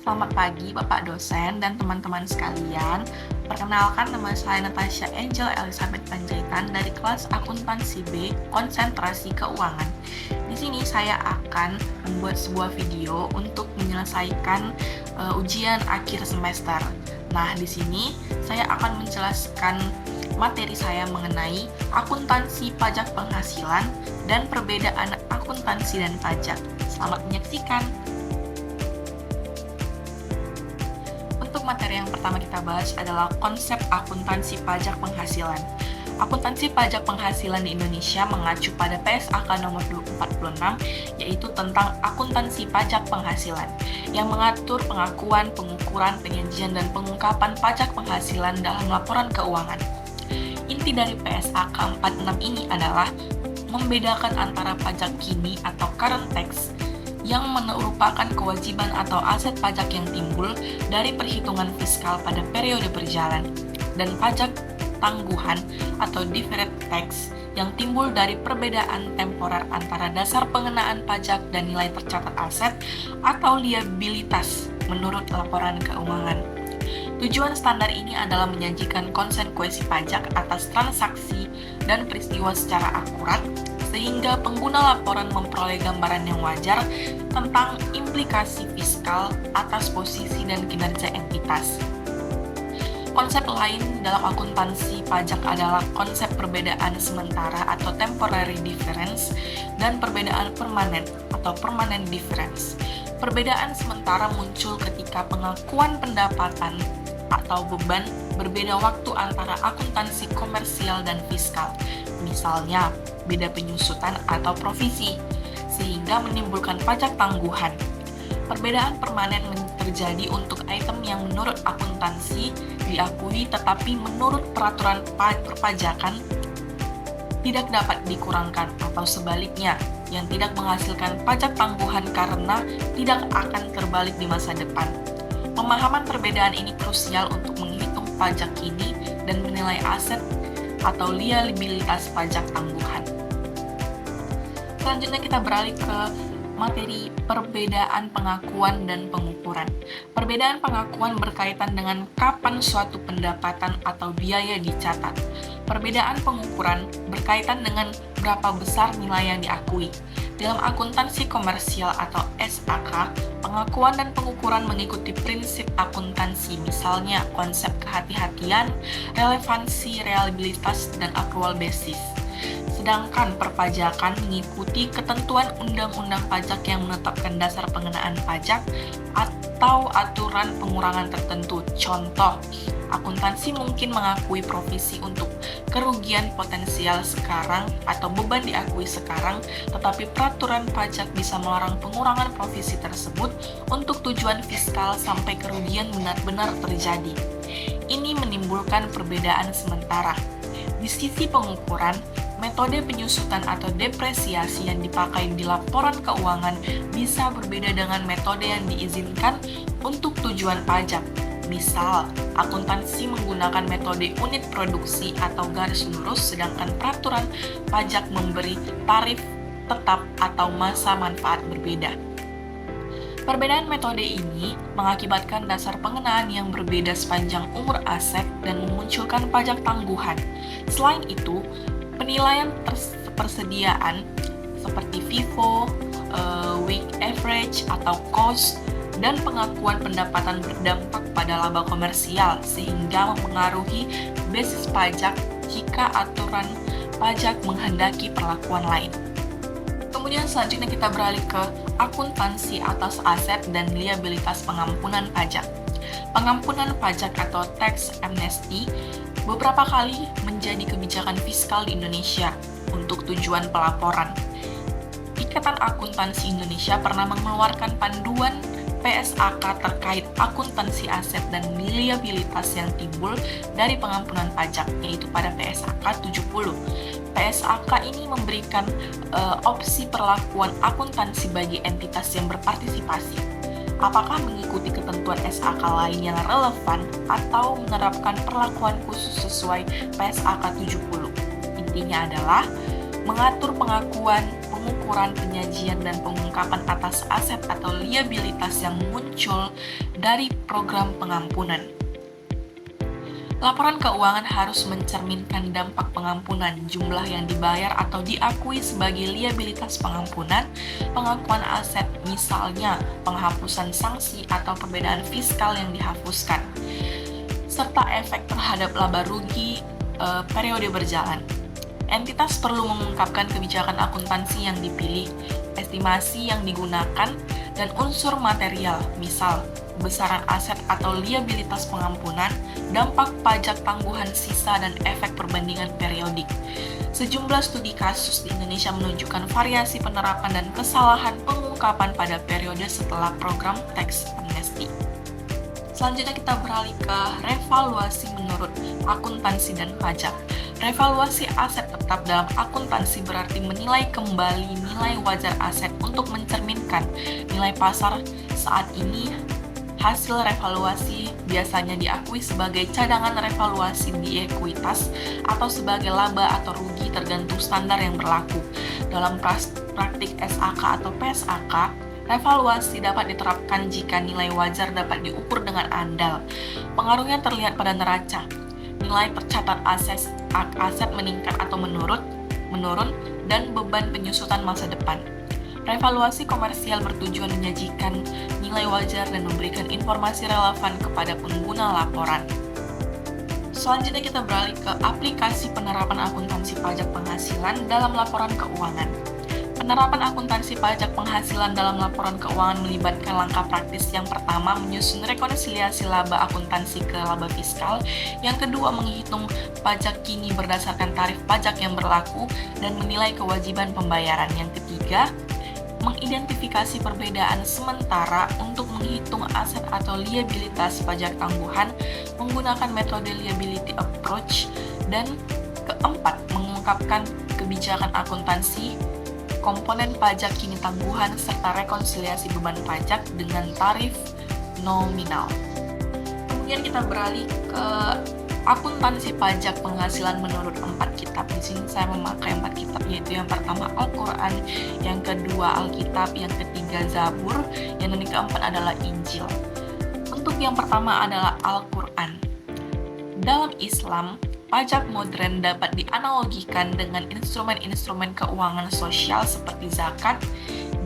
Selamat pagi Bapak dosen dan teman-teman sekalian. Perkenalkan, nama saya Natasha Angel Elizabeth Panjaitan dari kelas Akuntansi B, Konsentrasi Keuangan. Di sini saya akan membuat sebuah video untuk menyelesaikan ujian akhir semester. Nah, di sini saya akan menjelaskan materi saya mengenai akuntansi pajak penghasilan dan perbedaan akuntansi dan pajak. Selamat menyaksikan. Untuk materi yang pertama kita bahas adalah konsep akuntansi pajak penghasilan. Akuntansi pajak penghasilan di Indonesia mengacu pada PSAK nomor 46, yaitu tentang akuntansi pajak penghasilan, yang mengatur pengakuan, pengukuran, penyajian, dan pengungkapan pajak penghasilan dalam laporan keuangan. Inti dari PSAK 46 ini adalah membedakan antara pajak kini atau current tax yang merupakan kewajiban atau aset pajak yang timbul dari perhitungan fiskal pada periode berjalan, dan pajak tangguhan atau deferred tax yang timbul dari perbedaan temporer antara dasar pengenaan pajak dan nilai tercatat aset atau liabilitas menurut laporan keuangan. Tujuan standar ini adalah menyajikan konsekuensi pajak atas transaksi dan peristiwa secara akurat, sehingga pengguna laporan memperoleh gambaran yang wajar tentang implikasi fiskal atas posisi dan kinerja entitas. Konsep lain dalam akuntansi pajak adalah konsep perbedaan sementara atau temporary difference dan perbedaan permanen atau permanent difference. Perbedaan sementara muncul ketika pengakuan pendapatan atau beban berbeda waktu antara akuntansi komersial dan fiskal. Misalnya, beda penyusutan atau provisi, sehingga menimbulkan pajak tangguhan. Perbedaan permanen terjadi untuk item yang menurut akuntansi diakui tetapi menurut peraturan perpajakan tidak dapat dikurangkan, atau sebaliknya, yang tidak menghasilkan pajak tangguhan karena tidak akan terbalik di masa depan. Pemahaman perbedaan ini krusial untuk menghitung pajak kini dan menilai aset atau liabilitas pajak tangguhan. Selanjutnya kita beralih ke materi perbedaan pengakuan dan pengukuran. Perbedaan pengakuan berkaitan dengan kapan suatu pendapatan atau biaya dicatat. Perbedaan pengukuran berkaitan dengan berapa besar nilai yang diakui. Dalam akuntansi komersial atau SAK, pengakuan dan pengukuran mengikuti prinsip akuntansi, misalnya konsep kehati-hatian, relevansi, reliabilitas, dan accrual basis. Sedangkan perpajakan mengikuti ketentuan undang-undang pajak yang menetapkan dasar pengenaan pajak atau aturan pengurangan tertentu. Contoh, akuntansi mungkin mengakui provisi untuk kerugian potensial sekarang atau beban diakui sekarang, tetapi peraturan pajak bisa melarang pengurangan provisi tersebut untuk tujuan fiskal sampai kerugian benar-benar terjadi. Ini menimbulkan perbedaan sementara. Di sisi pengukuran, metode penyusutan atau depresiasi yang dipakai di laporan keuangan bisa berbeda dengan metode yang diizinkan untuk tujuan pajak. Misal, akuntansi menggunakan metode unit produksi atau garis lurus, sedangkan peraturan pajak memberi tarif tetap atau masa manfaat berbeda. Perbedaan metode ini mengakibatkan dasar pengenaan yang berbeda sepanjang umur aset dan memunculkan pajak tangguhan. Selain itu, penilaian persediaan seperti FIFO, week average atau cost, dan pengakuan pendapatan berdampak pada laba komersial sehingga mempengaruhi basis pajak jika aturan pajak menghendaki perlakuan lain. Kemudian selanjutnya kita beralih ke akuntansi atas aset dan liabilitas pengampunan pajak. Pengampunan pajak atau tax amnesty beberapa kali menjadi kebijakan fiskal di Indonesia untuk tujuan pelaporan. Ikatan Akuntansi Indonesia pernah mengeluarkan panduan PSAK terkait akuntansi aset dan liabilitas yang timbul dari pengampunan pajak, yaitu pada PSAK 70. PSAK ini memberikan opsi perlakuan akuntansi bagi entitas yang berpartisipasi. Apakah mengikuti ketentuan SAK lain yang relevan atau menerapkan perlakuan khusus sesuai PSAK 70. Intinya adalah mengatur pengakuan, pengukuran, penyajian, dan pengungkapan atas aset atau liabilitas yang muncul dari program pengampunan. Laporan keuangan harus mencerminkan dampak pengampunan, jumlah yang dibayar atau diakui sebagai liabilitas pengampunan, pengakuan aset, misalnya penghapusan sanksi atau perbedaan fiskal yang dihapuskan, serta efek terhadap laba rugi periode berjalan. Entitas perlu mengungkapkan kebijakan akuntansi yang dipilih, estimasi yang digunakan, dan unsur material, misal besaran aset atau liabilitas pengampunan, dampak pajak tangguhan sisa, dan efek perbandingan periodik. Sejumlah studi kasus di Indonesia menunjukkan variasi penerapan dan kesalahan pengungkapan pada periode setelah program tax amnesty. Selanjutnya kita beralih ke revaluasi menurut akuntansi dan pajak. Revaluasi aset tetap dalam akuntansi berarti menilai kembali nilai wajar aset untuk mencerminkan nilai pasar saat ini. Hasil revaluasi biasanya diakui sebagai cadangan revaluasi di ekuitas atau sebagai laba atau rugi tergantung standar yang berlaku. Dalam praktik SAK atau PSAK, revaluasi dapat diterapkan jika nilai wajar dapat diukur dengan andal. Pengaruhnya terlihat pada neraca. Nilai tercatat aset meningkat atau menurun, dan beban penyusutan masa depan. Revaluasi komersial bertujuan menyajikan nilai wajar dan memberikan informasi relevan kepada pengguna laporan. Selanjutnya kita beralih ke aplikasi penerapan akuntansi pajak penghasilan dalam laporan keuangan. Penerapan akuntansi pajak penghasilan dalam laporan keuangan melibatkan langkah praktis. Yang pertama, menyusun rekonsiliasi laba akuntansi ke laba fiskal. Yang kedua, menghitung pajak kini berdasarkan tarif pajak yang berlaku dan menilai kewajiban pembayaran. Yang ketiga, mengidentifikasi perbedaan sementara untuk menghitung aset atau liabilitas pajak tangguhan menggunakan metode liability approach. Dan keempat, mengungkapkan kebijakan akuntansi, komponen pajak kini tangguhan, serta rekonsiliasi beban pajak dengan tarif nominal. Kemudian kita beralih ke akuntansi pajak penghasilan menurut 4 kitab. Di sini saya memakai 4 kitab, yaitu yang pertama Al-Quran, yang kedua Alkitab, yang ketiga Zabur, yang keempat adalah Injil. Untuk yang pertama adalah Al-Quran. Dalam Islam, pajak modern dapat dianalogikan dengan instrumen-instrumen keuangan sosial seperti zakat,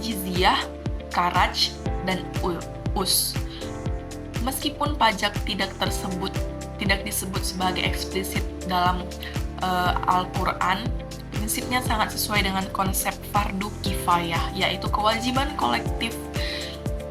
jizyah, kharaj, dan us. Meskipun pajak tidak disebut sebagai eksplisit dalam Al-Quran, prinsipnya sangat sesuai dengan konsep fardu kifayah, yaitu kewajiban kolektif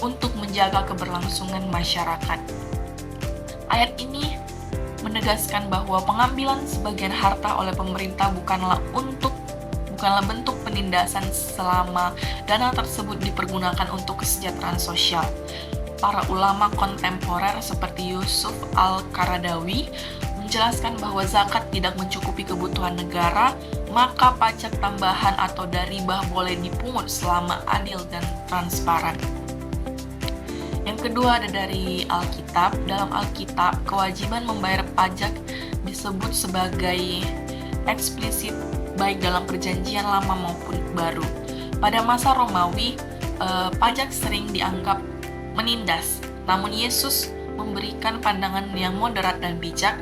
untuk menjaga keberlangsungan masyarakat. Ayat ini menegaskan bahwa pengambilan sebagian harta oleh pemerintah bukanlah bentuk penindasan selama dana tersebut dipergunakan untuk kesejahteraan sosial. Para ulama kontemporer seperti Yusuf Al-Qaradawi menjelaskan bahwa zakat tidak mencukupi kebutuhan negara, maka pajak tambahan atau daribah boleh dipungut selama adil dan transparan. Yang kedua ada dari Alkitab. Dalam Alkitab, kewajiban membayar pajak disebut sebagai eksplisit baik dalam perjanjian lama maupun baru. Pada masa Romawi, pajak sering dianggap menindas, namun Yesus memberikan pandangan yang moderat dan bijak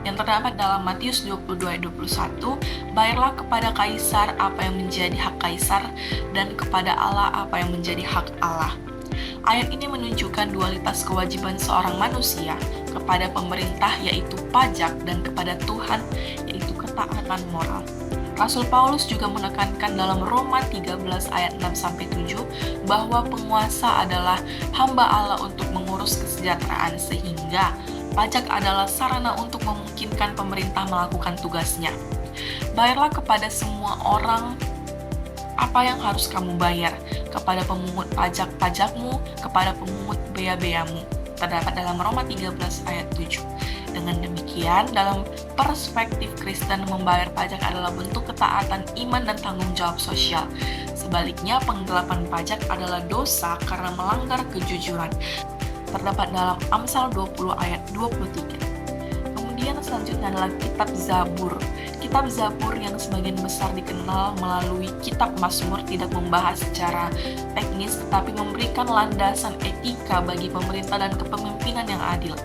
yang terdapat dalam Matius 22 ayat 21, bayarlah kepada Kaisar apa yang menjadi hak Kaisar dan kepada Allah apa yang menjadi hak Allah. Ayat ini menunjukkan dualitas kewajiban seorang manusia kepada pemerintah yaitu pajak dan kepada Tuhan yaitu ketaatan moral. Rasul Paulus juga menekankan dalam Roma 13 ayat 6-7 bahwa penguasa adalah hamba Allah untuk mengurus kesejahteraan, sehingga pajak adalah sarana untuk memungkinkan pemerintah melakukan tugasnya. Bayarlah kepada semua orang apa yang harus kamu bayar, kepada pemungut pajak-pajakmu, kepada pemungut bea-beamu. Terdapat dalam Roma 13 ayat 7. Dengan demikian, dalam perspektif Kristen, membayar pajak adalah bentuk ketaatan, iman, dan tanggung jawab sosial. Sebaliknya, penggelapan pajak adalah dosa karena melanggar kejujuran. Terdapat dalam Amsal 20 ayat 23. Kemudian selanjutnya adalah kitab Zabur. Kitab Zabur yang sebagian besar dikenal melalui kitab Mazmur tidak membahas secara teknis tetapi memberikan landasan etika bagi pemerintah dan kepemimpinan yang adil.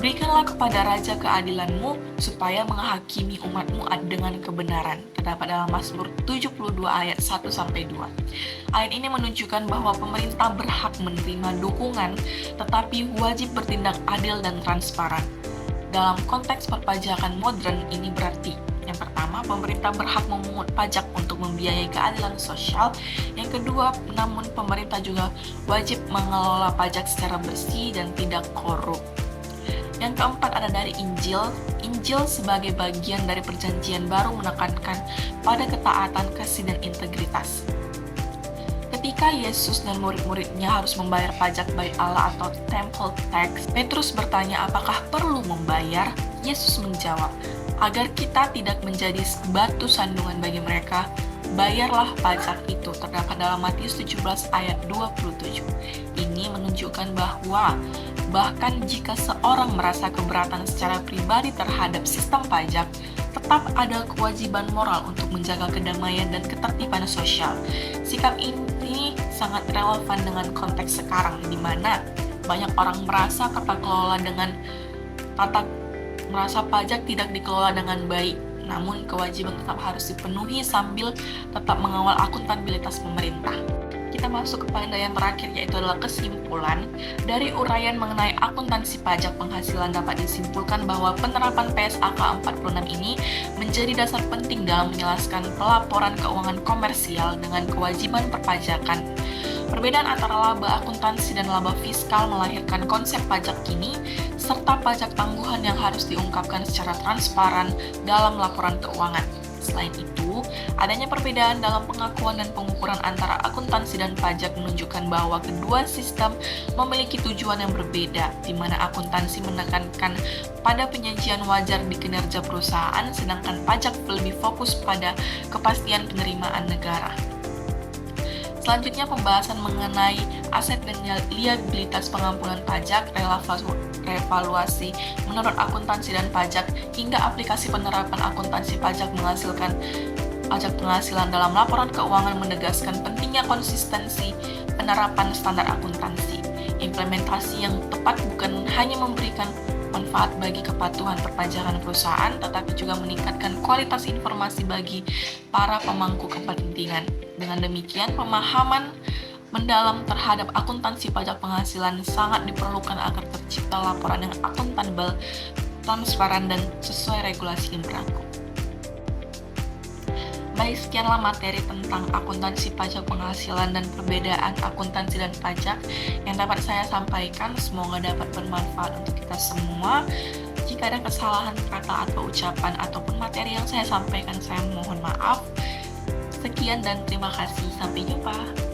Berikanlah kepada raja keadilanmu supaya menghakimi umatmu dengan kebenaran. Terdapat dalam Mazmur 72 ayat 1-2. Ayat ini menunjukkan bahwa pemerintah berhak menerima dukungan tetapi wajib bertindak adil dan transparan. Dalam konteks perpajakan modern ini berarti yang pertama, pemerintah berhak memungut pajak untuk membiayai keadilan sosial. Yang kedua, namun pemerintah juga wajib mengelola pajak secara bersih dan tidak korup. Yang keempat ada dari Injil. Injil sebagai bagian dari perjanjian baru menekankan pada ketaatan, kasih, dan integritas. Ketika Yesus dan murid-muridnya harus membayar pajak bait Allah atau temple tax, Petrus bertanya apakah perlu membayar. Yesus menjawab, agar kita tidak menjadi batu sandungan bagi mereka, bayarlah pajak itu. Terdapat dalam Matius 17 ayat 27. Ini menunjukkan bahwa bahkan jika seorang merasa keberatan secara pribadi terhadap sistem pajak, tetap ada kewajiban moral untuk menjaga kedamaian dan ketertiban sosial. Sikap ini sangat relevan dengan konteks sekarang, di mana banyak orang merasa merasa pajak tidak dikelola dengan baik. Namun kewajiban tetap harus dipenuhi sambil tetap mengawal akuntabilitas pemerintah. Kita masuk kepada yang terakhir, yaitu adalah kesimpulan. Dari uraian mengenai akuntansi pajak penghasilan dapat disimpulkan bahwa penerapan PSAK 46 ini menjadi dasar penting dalam menjelaskan pelaporan keuangan komersial dengan kewajiban perpajakan. Perbedaan antara laba akuntansi dan laba fiskal melahirkan konsep pajak kini, serta pajak tangguhan yang harus diungkapkan secara transparan dalam laporan keuangan. Selain itu, adanya perbedaan dalam pengakuan dan pengukuran antara akuntansi dan pajak menunjukkan bahwa kedua sistem memiliki tujuan yang berbeda, di mana akuntansi menekankan pada penyajian wajar di kinerja perusahaan, sedangkan pajak lebih fokus pada kepastian penerimaan negara. Selanjutnya, pembahasan mengenai aset dan liabilitas pengampunan pajak, revaluasi menurut akuntansi dan pajak, hingga aplikasi penerapan akuntansi pajak menghasilkan pajak penghasilan dalam laporan keuangan menegaskan pentingnya konsistensi penerapan standar akuntansi. Implementasi yang tepat bukan hanya memberikan manfaat bagi kepatuhan perpajakan perusahaan, tetapi juga meningkatkan kualitas informasi bagi para pemangku kepentingan. Dengan demikian, pemahaman mendalam terhadap akuntansi pajak penghasilan sangat diperlukan agar tercipta laporan yang akuntabel, transparan, dan sesuai regulasi yang berlaku. Baik, sekianlah materi tentang akuntansi pajak penghasilan dan perbedaan akuntansi dan pajak yang dapat saya sampaikan. Semoga dapat bermanfaat untuk kita semua. Jika ada kesalahan kata atau ucapan ataupun materi yang saya sampaikan, saya mohon maaf. Sekian dan terima kasih. Sampai jumpa.